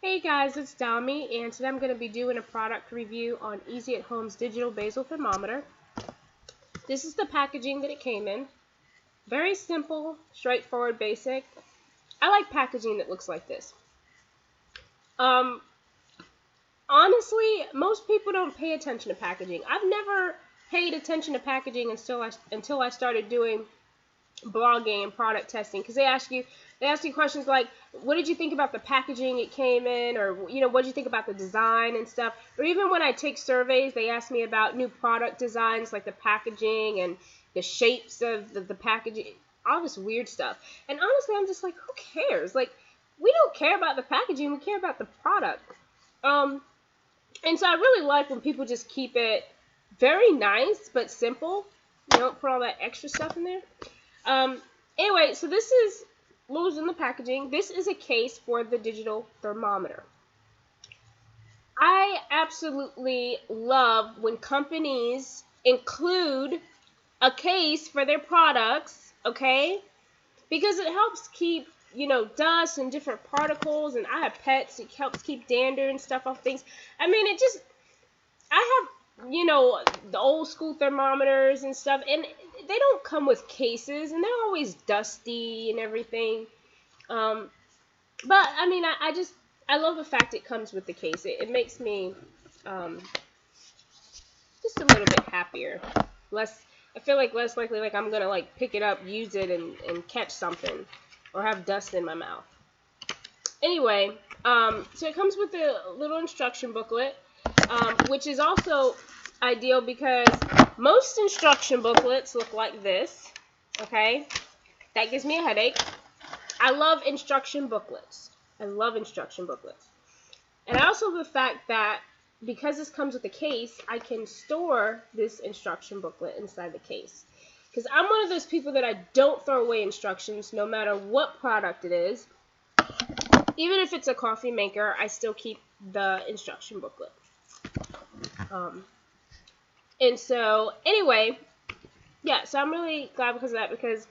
Hey guys, it's Dami, and today I'm going to be doing a product review on Easy at Home's digital basal thermometer. This is the packaging that it came in. Very simple, straightforward, basic. I like packaging that looks like this. Honestly, most people don't pay attention to packaging. I've never paid attention to packaging until I started doing blogging and product testing, because they ask you questions like, what did you think about the packaging it came in, or what did you think about the design and stuff. Or even when I take surveys, they ask me about new product designs, like the packaging and the shapes of the packaging, all this weird stuff. And honestly, I'm just like, who cares? Like, we don't care about the packaging, we care about the product. And so I really like when people just keep it very nice but simple. You don't put all that extra stuff in there. Anyway, so this is what was in the packaging. This is a case for the digital thermometer. I absolutely love when companies include a case for their products, okay? Because it helps keep, dust and different particles, and I have pets, it helps keep dander and stuff off things. I mean, I have the old school thermometers and stuff, and they don't come with cases, and they're always dusty and everything. But I mean, I love the fact it comes with the case. It makes me just a little bit happier. I feel like less likely like I'm gonna like pick it up, use it, and catch something or have dust in my mouth. Anyway, so it comes with a little instruction booklet. Which is also ideal because most instruction booklets look like this, okay? That gives me a headache. I love instruction booklets. And I also love the fact that because this comes with a case, I can store this instruction booklet inside the case. Because I'm one of those people that I don't throw away instructions no matter what product it is. Even if it's a coffee maker, I still keep the instruction booklet. And so anyway, yeah, so I'm really glad because of that, because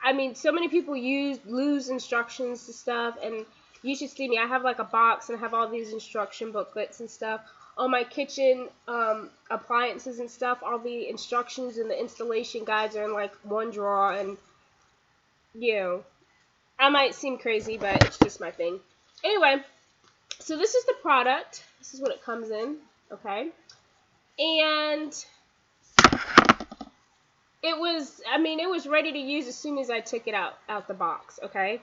I mean, so many people lose instructions to stuff, and you should see me. I have like a box, and I have all these instruction booklets and stuff. All my kitchen appliances and stuff, all the instructions and the installation guides are in like one drawer, and I might seem crazy, but it's just my thing. Anyway, so this is the product. This is what it comes in, okay? And it was ready to use as soon as I took it out the box, okay?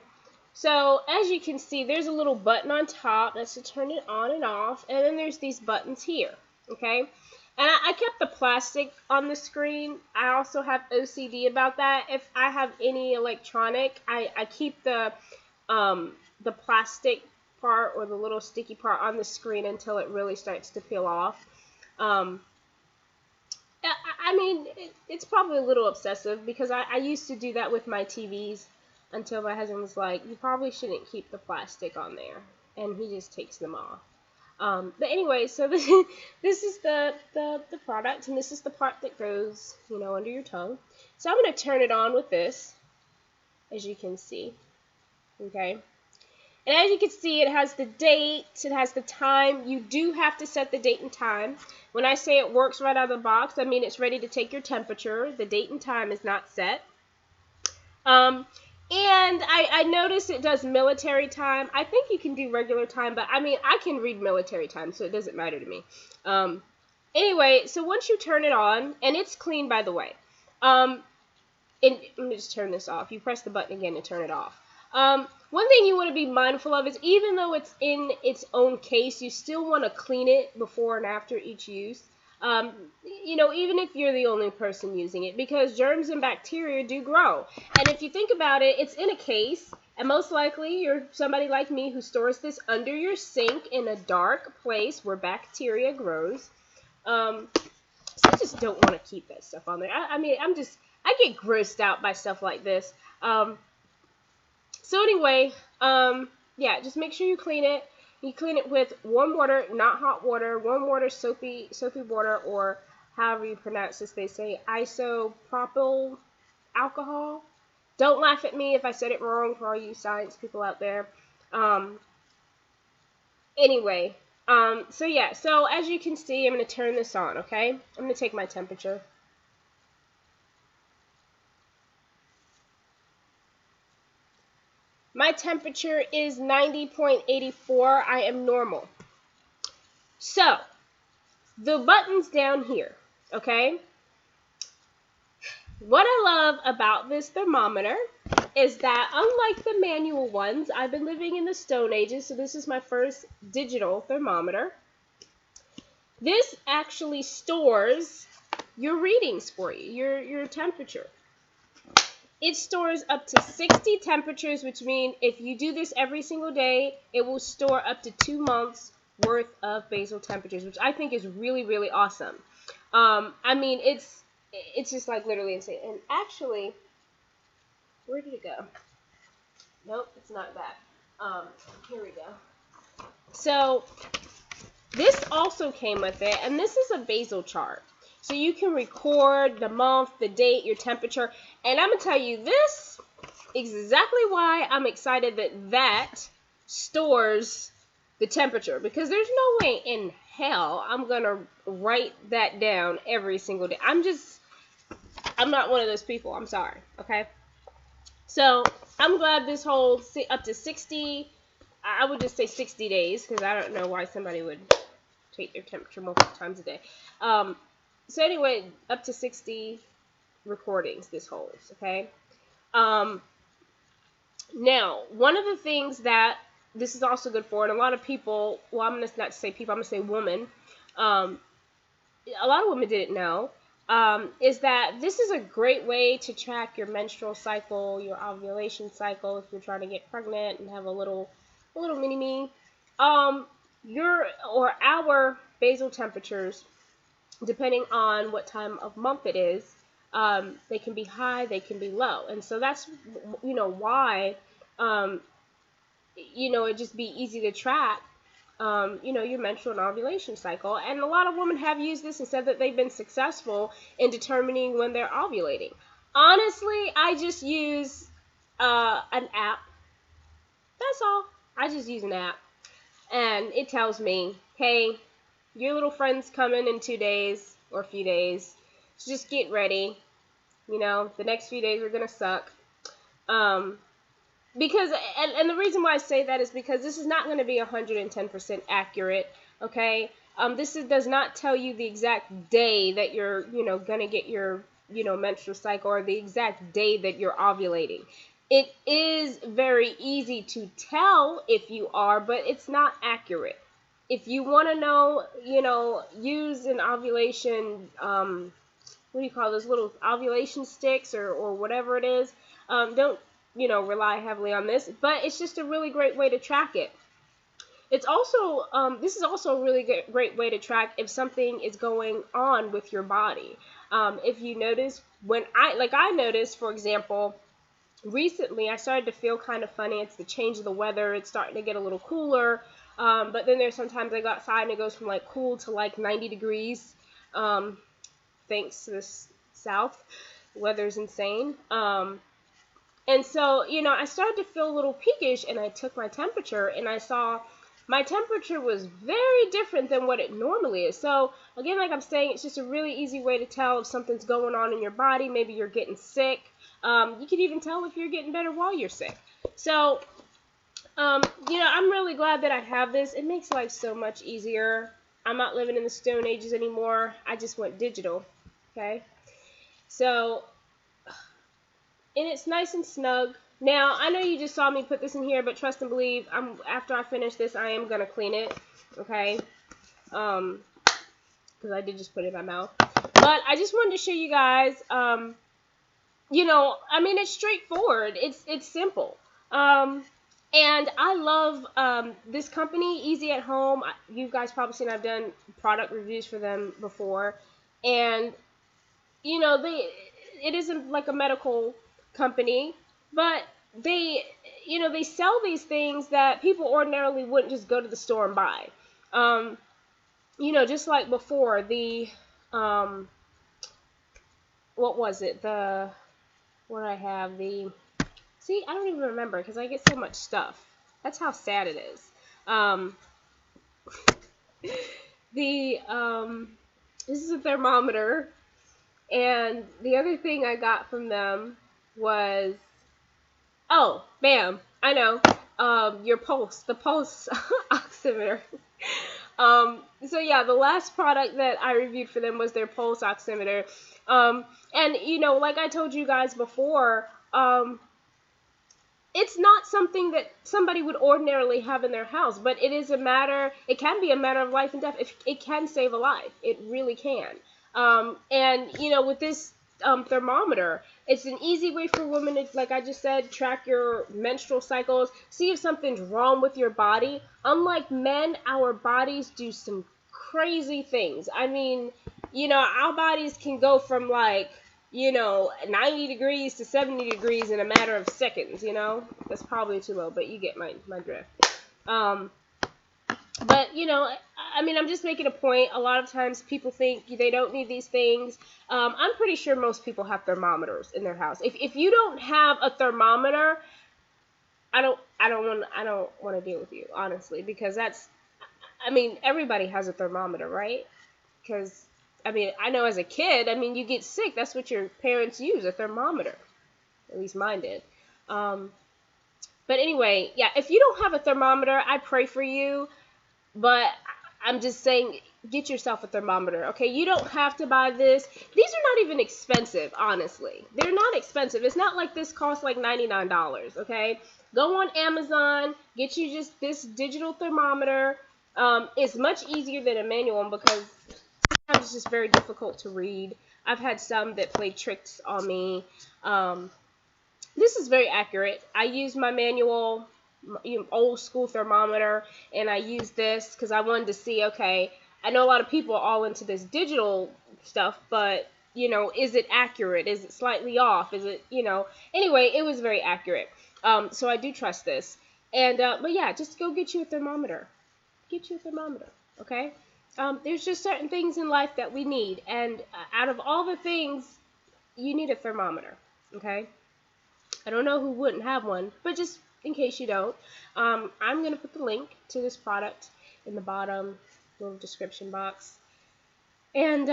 So as you can see, there's a little button on top that's to turn it on and off, and then there's these buttons here, okay? And I kept the plastic on the screen. I also have OCD about that. If I have any electronic, I keep the plastic part or the little sticky part on the screen until it really starts to peel off. I mean, it's probably a little obsessive, because I used to do that with my TVs until my husband was like, you probably shouldn't keep the plastic on there, and he just takes them off. But anyway, so this is the product, and this is the part that goes, under your tongue. So I'm going to turn it on with this, as you can see, okay? And as you can see, it has the date, it has the time. You do have to set the date and time. When I say it works right out of the box, I mean it's ready to take your temperature. The date and time is not set. And I noticed it does military time. I think you can do regular time, but I mean, I can read military time, so it doesn't matter to me. Anyway, so once you turn it on, and it's clean, by the way. And let me just turn this off. You press the button again to turn it off. One thing you want to be mindful of is, even though it's in its own case, you still want to clean it before and after each use. Even if you're the only person using it, because germs and bacteria do grow. And if you think about it, it's in a case, and most likely you're somebody like me who stores this under your sink in a dark place where bacteria grows. So I just don't want to keep that stuff on there. I mean, I get grossed out by stuff like this. So anyway, yeah, just make sure you clean it. You clean it with warm water, not hot water. Warm water, soapy water, or however you pronounce this. They say isopropyl alcohol. Don't laugh at me if I said it wrong, for all you science people out there. Anyway, so yeah, so as you can see, I'm going to turn this on, okay? I'm going to take my temperature. My temperature is 90.84. I am normal. So, the buttons down here, okay? What I love about this thermometer is that unlike the manual ones, I've been living in the Stone Ages, so this is my first digital thermometer. This actually stores your readings for you, your temperature. It stores up to 60 temperatures, which means if you do this every single day, it will store up to 2 months worth of basal temperatures, which I think is really, really awesome. I mean, it's just like literally insane. And actually, where did it go? Nope, it's not that. Here we go. So this also came with it, and this is a basal chart. So you can record the month, the date, your temperature, and I'm going to tell you this is exactly why I'm excited that that stores the temperature, because there's no way in hell I'm going to write that down every single day. I'm not one of those people. I'm sorry, okay? So I'm glad this holds up to 60, I would just say 60 days, because I don't know why somebody would take their temperature multiple times a day. So anyway, up to 60 recordings this holds, okay? Now, one of the things that this is also good for, and a lot of people, well, I'm going to not say people, I'm going to say women, a lot of women didn't know, is that this is a great way to track your menstrual cycle, your ovulation cycle, if you're trying to get pregnant and have a little mini-me. Our basal temperatures, depending on what time of month it is, they can be high, they can be low. And so that's, why, it'd just be easy to track, your menstrual and ovulation cycle. And a lot of women have used this and said that they've been successful in determining when they're ovulating. Honestly, I just use an app. That's all. I just use an app. And it tells me, hey, your little friend's coming in 2 days or a few days. So just get ready. The next few days are going to suck. Because, and the reason why I say that is because this is not going to be 110% accurate, okay? Does not tell you the exact day that you're, going to get your, menstrual cycle, or the exact day that you're ovulating. It is very easy to tell if you are, but it's not accurate. If you want to know, use an ovulation, what do you call those little ovulation sticks or whatever it is. Don't, rely heavily on this, but it's just a really great way to track it. It's also, this is also a really great way to track if something is going on with your body. If you notice, I noticed, for example, recently I started to feel kind of funny. It's the change of the weather. It's starting to get a little cooler. But then there's sometimes I go outside and it goes from like cool to like 90 degrees. Thanks to the south. The weather's insane. And so, I started to feel a little peakish, and I took my temperature and I saw my temperature was very different than what it normally is. So again, like I'm saying, it's just a really easy way to tell if something's going on in your body. Maybe you're getting sick. You can even tell if you're getting better while you're sick. So, I'm really glad that I have this. It makes life so much easier. I'm not living in the Stone Ages anymore. I just went digital, okay? So, and it's nice and snug. Now, I know you just saw me put this in here, but trust and believe, after I finish this, I am going to clean it, okay? Because I did just put it in my mouth. But I just wanted to show you guys, it's straightforward. It's simple. And I love this company, Easy at Home. You guys probably seen I've done product reviews for them before. And, it isn't like a medical company, but they sell these things that people ordinarily wouldn't just go to the store and buy. Just like before, what was it? I don't even remember because I get so much stuff. That's how sad it is. The this is a thermometer, and the other thing I got from them was, oh, bam, I know, your pulse, the pulse oximeter. So yeah, the last product that I reviewed for them was their pulse oximeter. And you know, like I told you guys before, it's not something that somebody would ordinarily have in their house, but it can be a matter of life and death. It can save a life. It really can. And, you know, with this thermometer, it's an easy way for women to, like I just said, track your menstrual cycles, see if something's wrong with your body. Unlike men, our bodies do some crazy things. I mean, you know, our bodies can go from like, you know, 90 degrees to 70 degrees in a matter of seconds, you know. That's probably too low, but you get my drift. But, you know, I mean, I'm just making a point. A lot of times people think they don't need these things. I'm pretty sure most people have thermometers in their house. If you don't have a thermometer, I don't want to deal with you, honestly, because I mean, everybody has a thermometer, right? Because I mean, I know as a kid, I mean, you get sick, that's what your parents use, a thermometer. At least mine did. But anyway, yeah, if you don't have a thermometer, I pray for you. But I'm just saying, get yourself a thermometer, okay? You don't have to buy this. These are not even expensive, honestly. They're not expensive. It's not like this costs like $99, okay? Go on Amazon, get you just this digital thermometer. It's much easier than a manual one because it's just very difficult to read. I've had some that played tricks on me. This is very accurate. I use my manual, old school thermometer, and I use this because I wanted to see, okay, I know a lot of people are all into this digital stuff, but, you know, is it accurate? Is it slightly off? Is it, you know, anyway, it was very accurate. So I do trust this. And, but yeah, just go get you a thermometer. Get you a thermometer, okay? There's just certain things in life that we need, and out of all the things, you need a thermometer, okay? I don't know who wouldn't have one, but just in case you don't, I'm going to put the link to this product in the bottom little description box, and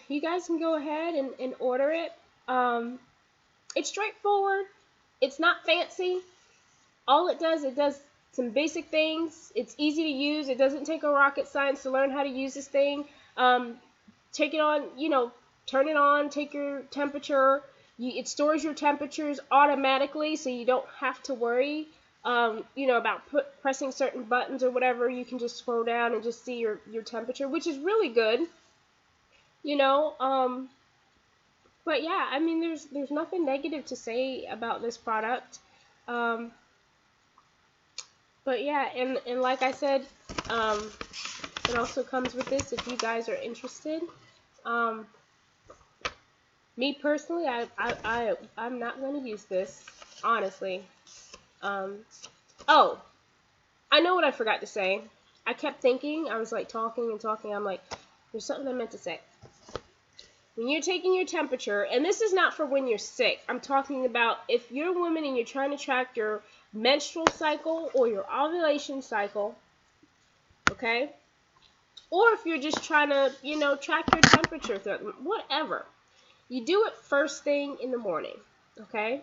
you guys can go ahead and order it. It's straightforward. It's not fancy. All it does some basic things. It's easy to use. It doesn't take a rocket science to learn how to use this thing. Take it on, you know, turn it on, take your temperature. It stores your temperatures automatically, so you don't have to worry, you know, about pressing certain buttons or whatever. You can just scroll down and just see your temperature, which is really good, you know. But yeah, I mean, there's nothing negative to say about this product. But yeah, and like I said, it also comes with this if you guys are interested. Me personally, I'm not going to use this, honestly. Oh, I know what I forgot to say. I kept thinking, I was like talking and talking, I'm like, there's something I meant to say. When you're taking your temperature, and this is not for when you're sick, I'm talking about if you're a woman and you're trying to track your menstrual cycle or your ovulation cycle, okay? Or if you're just trying to, you know, track your temperature, whatever. You do it first thing in the morning, okay?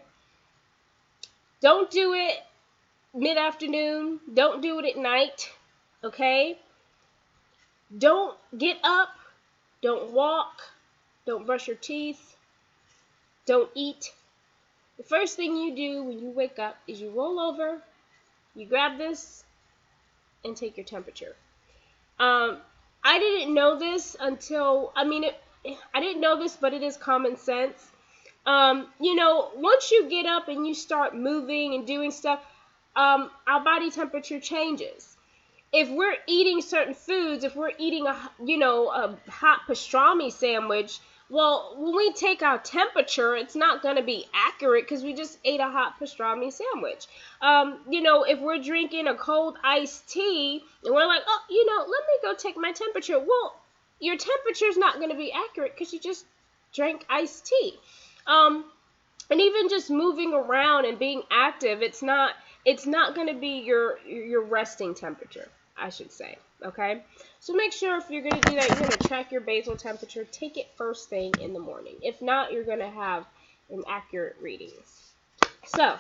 Don't do it mid-afternoon. Don't do it at night, okay? Don't get up. Don't walk. Don't brush your teeth. Don't eat. The first thing you do when you wake up is you roll over, you grab this, and take your temperature. I didn't know this until, I didn't know this, but it is common sense. You know, once you get up and you start moving and doing stuff, our body temperature changes. If we're eating certain foods, if we're eating a hot pastrami sandwich, well, when we take our temperature, it's not going to be accurate because we just ate a hot pastrami sandwich. You know, if we're drinking a cold iced tea and we're like, oh, you know, let me go take my temperature. Well, your temperature is not going to be accurate because you just drank iced tea. And even just moving around and being active, it's not going to be your resting temperature. I should say. Okay, so make sure if you're going to do that, you're going to check your basal temperature. Take it first thing in the morning. If not, you're going to have inaccurate readings. So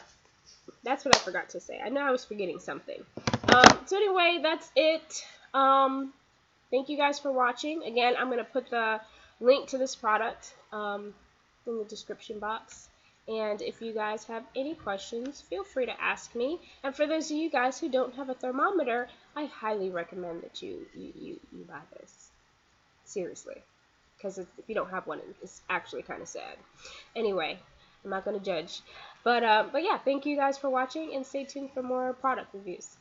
that's what I forgot to say. I know I was forgetting something. So anyway, that's it. Thank you guys for watching. Again, I'm going to put the link to this product in the description box. And if you guys have any questions, feel free to ask me. And for those of you guys who don't have a thermometer, I highly recommend that you buy this. Seriously. Because if you don't have one, it's actually kind of sad. Anyway, I'm not going to judge. But yeah, thank you guys for watching, and stay tuned for more product reviews.